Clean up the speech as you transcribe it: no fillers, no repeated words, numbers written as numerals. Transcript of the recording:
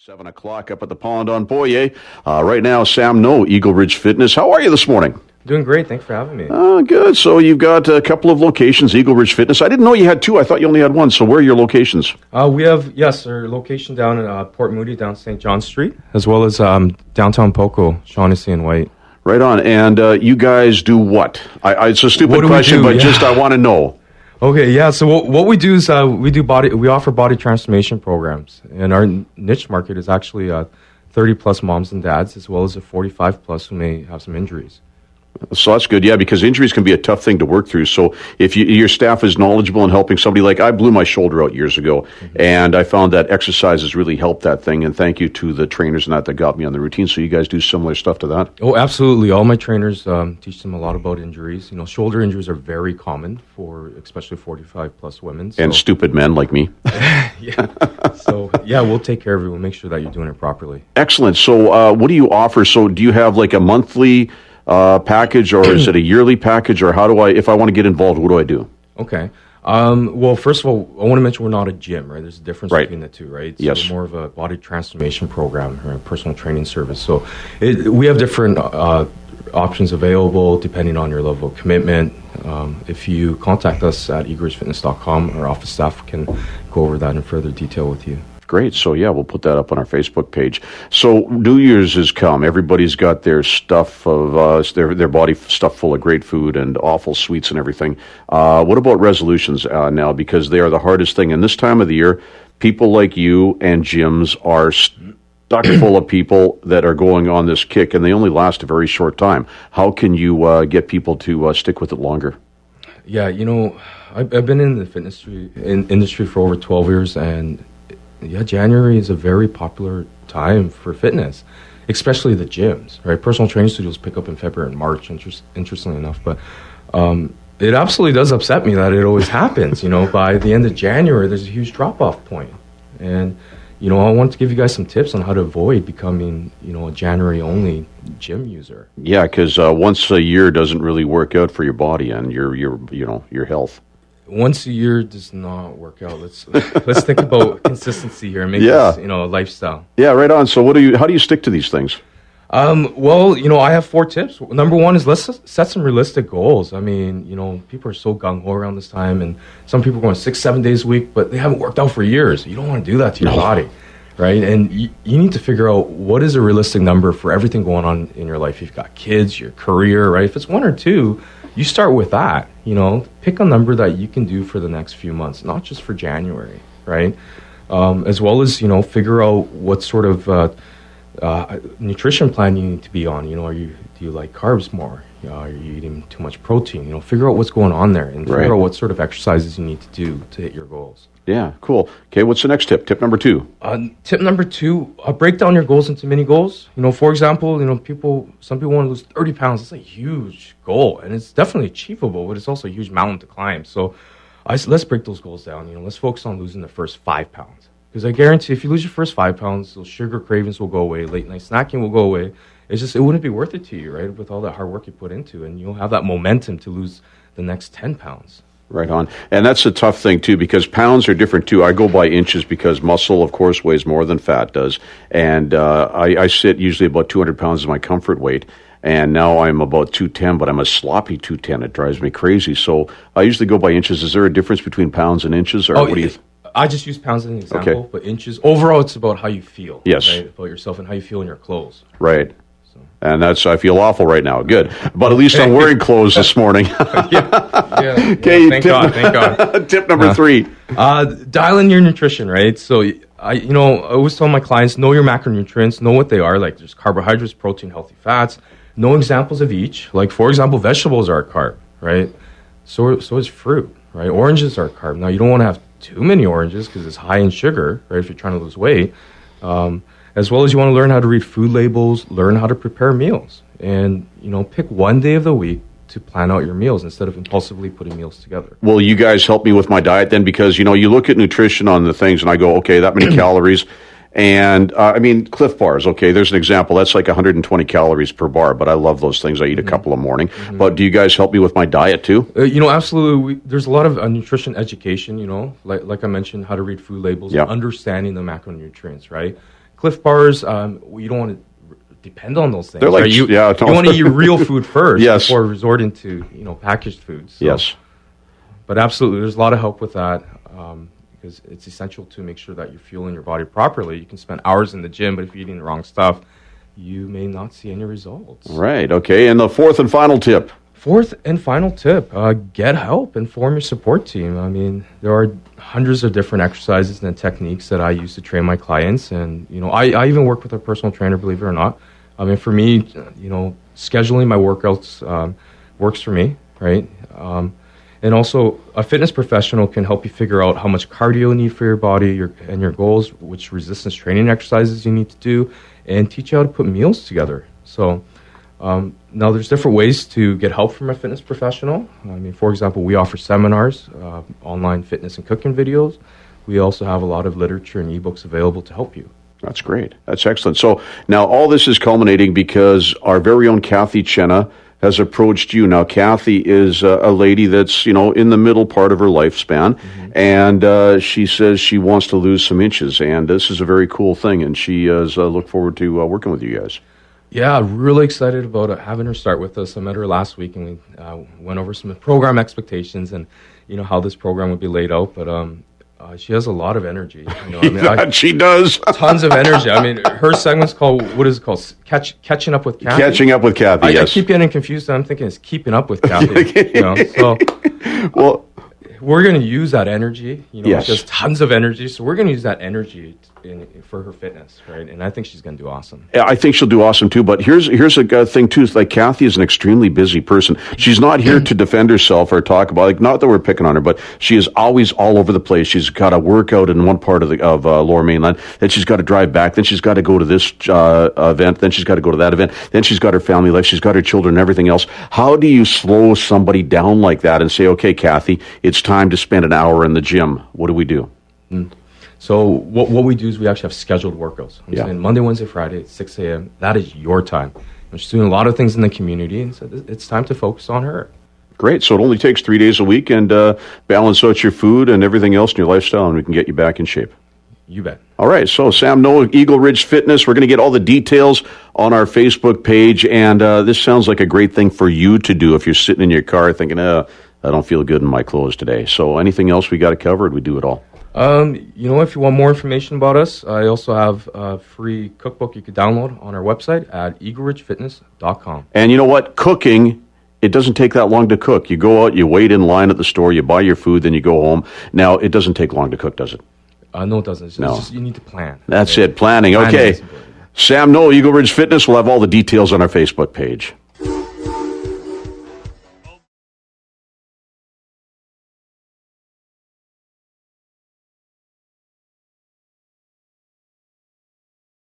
7 o'clock up at the pond on Boyer. Right now, Sam No, Eagle Ridge Fitness. How are you this morning? Doing great. Thanks for having me. Good. So you've got a couple of locations, Eagle Ridge Fitness. I didn't know you had two. I thought you only had one. So where are your locations? We have, our location down in Port Moody, down St. John Street, as well as downtown Poco, Shaughnessy and White. Right on. And you guys do what? It's a stupid question, but just I want to know. Okay, yeah. So what we do is we offer body transformation programs, and our niche market is actually 30 plus moms and dads, as well as a 45 plus who may have some injuries. So that's good, yeah, because injuries can be a tough thing to work through. So if your staff is knowledgeable in helping somebody, like I blew my shoulder out years ago, and I found that exercise has really helped that thing, and thank you to the trainers and that got me on the routine. So you guys do similar stuff to that? Oh, absolutely. All my trainers teach them a lot about injuries. You know, shoulder injuries are very common for especially 45 plus women. So. And stupid men like me. Yeah. So, yeah, we'll take care of you. We'll make sure that you're doing it properly. Excellent. So what do you offer? So do you have like a monthly package, or is it a yearly package, or how do if I want to get involved, what do I do? Okay. Well, first of all, I want to mention we're not a gym, right? There's a difference between the two, right? So yes. We're more of a body transformation program or a personal training service. So we have different options available depending on your level of commitment. If you contact us at eagleridgefitness.com, our office staff can go over that in further detail with you. Great. So, yeah, we'll put that up on our Facebook page. So, New Year's has come. Everybody's got their stuff of their body stuff full of great food and awful sweets and everything. What about resolutions now? Because they are the hardest thing. And this time of the year, people like you and gyms are stuck full of people that are going on this kick, and they only last a very short time. How can you get people to stick with it longer? Yeah, you know, I've been in the fitness industry for over 12 years, and yeah, January is a very popular time for fitness, especially the gyms, right? Personal training studios pick up in February and March, interestingly enough. But it absolutely does upset me that it always happens. You know, by the end of January, there's a huge drop-off point. And, you know, I want to give you guys some tips on how to avoid becoming, you know, a January-only gym user. Yeah, because once a year doesn't really work out for your body and your health. Once a year does not work out. Let's think about consistency here and make this, you know, a lifestyle. Yeah, right on. So how do you stick to these things? Well, you know, I have 4 tips. Number 1 is let's set some realistic goals. I mean, you know, people are so gung-ho around this time, and some people are going 6-7 days a week, but they haven't worked out for years. You don't want to do that to your body, right? And you need to figure out what is a realistic number for everything going on in your life. You've got kids, your career, right? If it's 1 or 2, you start with that. You know, pick a number that you can do for the next few months, not just for January, right? As well as, you know, figure out what sort of nutrition plan you need to be on. You know, do you like carbs more? Are you eating too much protein? You know, figure out what's going on there and figure out what sort of exercises you need to do to hit your goals. Yeah, cool. Okay, what's the next tip? Tip number 2. Tip number 2, break down your goals into mini goals. You know, for example, you know, some people want to lose 30 pounds. It's a huge goal, and it's definitely achievable, but it's also a huge mountain to climb. So let's break those goals down. You know, let's focus on losing the first 5 pounds. Because I guarantee if you lose your first 5 pounds, those sugar cravings will go away, late night snacking will go away. It wouldn't be worth it to you, right, with all that hard work you put into it, and you'll have that momentum to lose the next 10 pounds. Right on. And that's a tough thing, too, because pounds are different, too. I go by inches because muscle, of course, weighs more than fat does. And I sit usually about 200 pounds is my comfort weight. And now I'm about 210, but I'm a sloppy 210. It drives me crazy. So I usually go by inches. Is there a difference between pounds and inches? Or what do you I just use pounds as an example, but inches. Overall, it's about how you feel. Yes. Right? About yourself and how you feel in your clothes. Right. And I feel awful right now. Good. But at least I'm wearing clothes this morning. Okay, thank God. Tip number 3. Dial in your nutrition, right? So, I always tell my clients, know your macronutrients, know what they are. Like, there's carbohydrates, protein, healthy fats. Know examples of each. Like, for example, vegetables are a carb, right? So is fruit, right? Oranges are a carb. Now, you don't want to have too many oranges because it's high in sugar, right, if you're trying to lose weight. As well as you want to learn how to read food labels, learn how to prepare meals, and, you know, pick one day of the week to plan out your meals instead of impulsively putting meals together. Will you guys help me with my diet then? Because, you know, you look at nutrition on the things and I go, okay, that many calories. And, I mean, Cliff Bars, okay, there's an example. That's like 120 calories per bar, but I love those things. I eat a couple a morning. But do you guys help me with my diet too? You know, absolutely. There's a lot of nutrition education, you know, like I mentioned, how to read food labels, understanding the macronutrients, right? Cliff Bars, you don't want to depend on those things. They're like- right? You yeah, want to eat real food first Yes. before resorting to packaged foods. So, Yes. but absolutely, there's a lot of help with that because it's essential to make sure that you're fueling your body properly. You can spend hours in the gym, but if you're eating the wrong stuff, you may not see any results. Right. Okay. And the fourth and final tip. Fourth and final tip, get help and form your support team. I mean, there are hundreds of different exercises and techniques that I use to train my clients. And, I even work with a personal trainer, believe it or not. I mean, for me, scheduling my workouts works for me, right? And also, a fitness professional can help you figure out how much cardio you need for your body and your goals, which resistance training exercises you need to do, and teach you how to put meals together. So, now, there's different ways to get help from a fitness professional. I mean, for example, we offer seminars, online fitness and cooking videos. We also have a lot of literature and ebooks available to help you. That's great. That's excellent. So now all this is culminating because our very own Kathy Chenna has approached you. Now, Kathy is a lady that's, in the middle part of her lifespan, and she says she wants to lose some inches, and this is a very cool thing, and she has looked forward to working with you guys. Yeah, really excited about having her start with us. I met her last week, and we went over some program expectations and, how this program would be laid out, but she has a lot of energy. She does. Tons of energy. I mean, her segment's called, what is it called? Catching Up with Kathy? Catching Up with Kathy, yes. I keep getting confused. I'm thinking it's Keeping Up with Kathy. So well, we're going to use that energy. Yes. She has tons of energy, so we're going to use that energy for her fitness, right? And I think she's going to do awesome. I think she'll do awesome too. But here's a thing too. Is like Kathy is an extremely busy person. She's not here to defend herself or talk about. Not that we're picking on her, but she is always all over the place. She's got to work out in one part of Lower Mainland. Then she's got to drive back. Then she's got to go to this event. Then she's got to go to that event. Then she's got her family life. She's got her children and everything else. How do you slow somebody down like that and say, okay, Kathy, it's time to spend an hour in the gym? What do we do? So what we do is we actually have scheduled workouts. I'm saying Monday, Wednesday, Friday at 6 a.m. That is your time. And she's doing a lot of things in the community, and so it's time to focus on her. Great. So it only takes 3 days a week, and balance out your food and everything else in your lifestyle, and we can get you back in shape. You bet. All right. So Sam Noah, Eagle Ridge Fitness. We're going to get all the details on our Facebook page, and this sounds like a great thing for you to do if you're sitting in your car thinking, I don't feel good in my clothes today. So anything else we got to cover? We do it all. If you want more information about us, I also have a free cookbook you could download on our website at eagleridgefitness.com. And you know what? Cooking, it doesn't take that long to cook. You go out, you wait in line at the store, you buy your food, then you go home. Now, it doesn't take long to cook, does it? No, it doesn't. It's No. just, you need to plan. That's it, planning. Planning Okay. is important. Sam Noah, Eagle Ridge Fitness. We'll have all the details on our Facebook page.